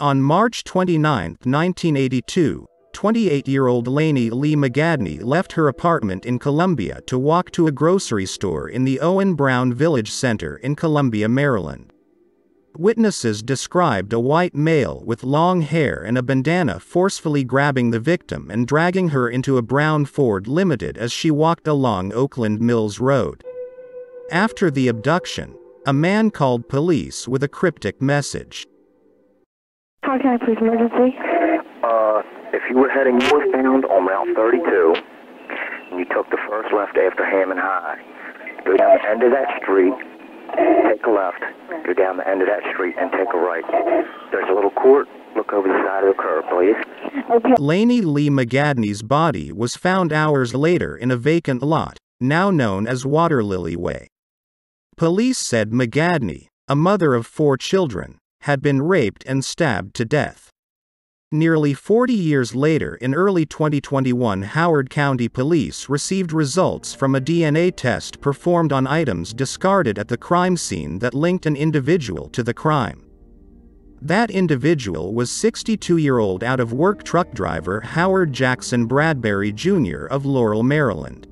On March 29, 1982, 28-year-old Laney Lee McGadney left her apartment in Columbia to walk to a grocery store in the Owen Brown Village Center in Columbia, Maryland. Witnesses described a white male with long hair and a bandana forcefully grabbing the victim and dragging her into a brown Ford Limited as she walked along Oakland Mills Road. After the abduction, a man called police with a cryptic message. How can I please emergency? If you were heading northbound on Route 32, and you took the first left after Hammond High, go down the end of that street, take a left, go down the end of that street, and take a right. There's a little court. Look over the side of the curb, please. Okay. Laney Lee McGadney's body was found hours later in a vacant lot, now known as Water Lily Way. Police said McGadney, a mother of 4 children, had been raped and stabbed to death. Nearly 40 years later, in early 2021, Howard County Police received results from a DNA test performed on items discarded at the crime scene that linked an individual to the crime. That individual was 62-year-old out-of-work truck driver Howard Jackson Bradbury Jr. of Laurel, Maryland.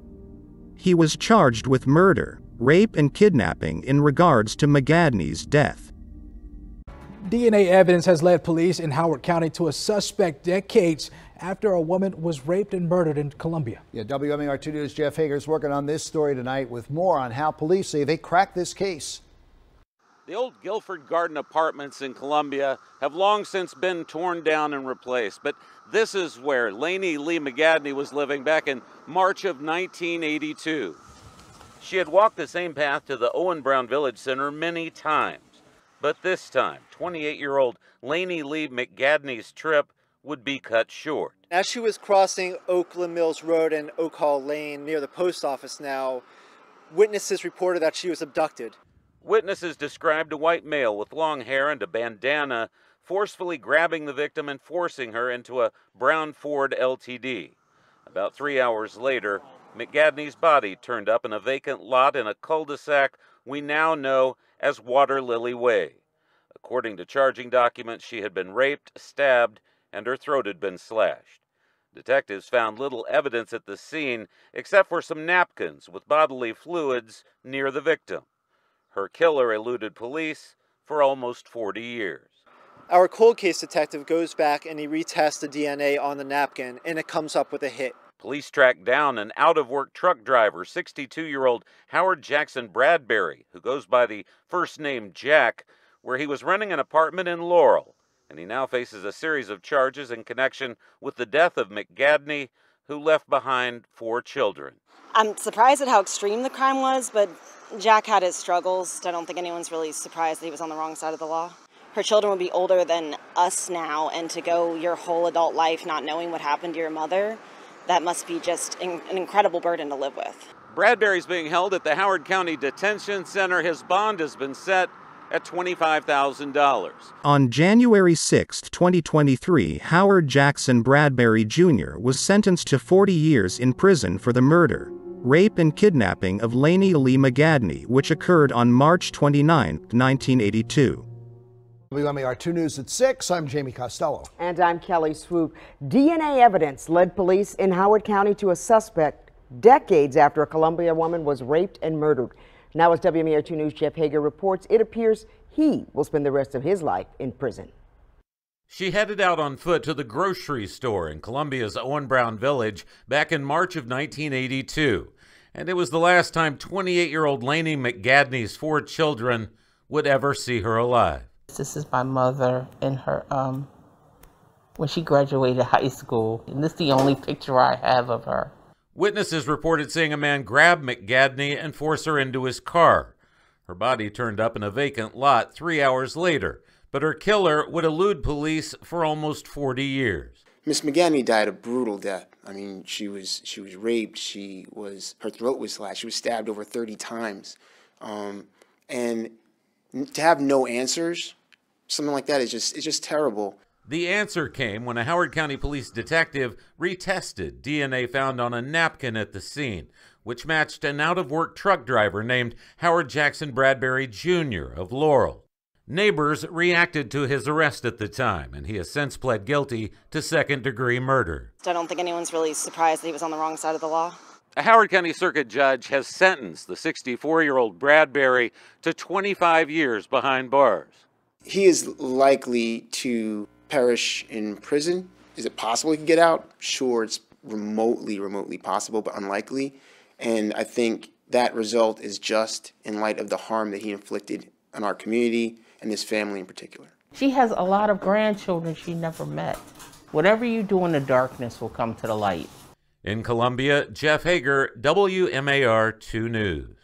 He was charged with murder, rape and kidnapping in regards to McGadney's death. DNA evidence has led police in Howard County to a suspect decades after a woman was raped and murdered in Columbia. Yeah, WMAR2 News' Jeff Hager is working on this story tonight with more on how police say they cracked this case. The old Guilford Garden apartments in Columbia have long since been torn down and replaced, but this is where Laney Lee McGadney was living back in March of 1982. She had walked the same path to the Owen Brown Village Center many times. But this time, 28-year-old Laney Lee McGadney's trip would be cut short. As she was crossing Oakland Mills Road and Oak Hall Lane near the post office now, witnesses reported that she was abducted. Witnesses described a white male with long hair and a bandana forcefully grabbing the victim and forcing her into a brown Ford LTD. About 3 hours later, McGadney's body turned up in a vacant lot in a cul-de-sac we now know as Water Lily Way. According to charging documents, she had been raped, stabbed, and her throat had been slashed. Detectives found little evidence at the scene except for some napkins with bodily fluids near the victim. Her killer eluded police for almost 40 years. Our cold case detective goes back and he retests the DNA on the napkin, and it comes up with a hit. Police tracked down an out-of-work truck driver, 62-year-old Howard Jackson Bradbury, who goes by the first name Jack, where he was renting an apartment in Laurel, and he now faces a series of charges in connection with the death of McGadney, who left behind 4 children. I'm surprised at how extreme the crime was, but Jack had his struggles. I don't think anyone's really surprised that he was on the wrong side of the law. Her children would be older than us now, and to go your whole adult life not knowing what happened to your mother, that must be just an incredible burden to live with. Bradbury's being held at the Howard County Detention Center. His bond has been set at $25,000. On January 6, 2023, Howard Jackson Bradbury Jr. was sentenced to 40 years in prison for the murder, rape and kidnapping of Laney Lee McGadney, which occurred on March 29, 1982. WMAR2 News at 6. I'm Jamie Costello. And I'm Kelly Swoop. DNA evidence led police in Howard County to a suspect decades after a Columbia woman was raped and murdered. Now, as WMAR2 News' Jeff Hager reports, it appears he will spend the rest of his life in prison. She headed out on foot to the grocery store in Columbia's Owen Brown Village back in March of 1982. And it was the last time 28-year-old Laney McGadney's 4 children would ever see her alive. This is my mother in her, when she graduated high school. And this is the only picture I have of her. Witnesses reported seeing a man grab McGadney and force her into his car. Her body turned up in a vacant lot 3 hours later, but her killer would elude police for almost 40 years. Miss McGadney died a brutal death. I mean, she was raped. Her throat was slashed. She was stabbed over 30 times. And to have no answers, something like that is just terrible. The answer came when a Howard County police detective retested DNA found on a napkin at the scene, which matched an out-of-work truck driver named Howard Jackson Bradbury Jr. of Laurel. Neighbors reacted to his arrest at the time, and he has since pled guilty to second-degree murder. I don't think anyone's really surprised that he was on the wrong side of the law. A Howard County Circuit judge has sentenced the 64-year-old Bradbury to 25 years behind bars. He is likely to perish in prison. Is it possible he can get out? Sure, it's remotely possible, but unlikely. And I think that result is just in light of the harm that he inflicted on our community and his family in particular. She has a lot of grandchildren she never met. Whatever you do in the darkness will come to the light. In Columbia, Jeff Hager, WMAR 2 News.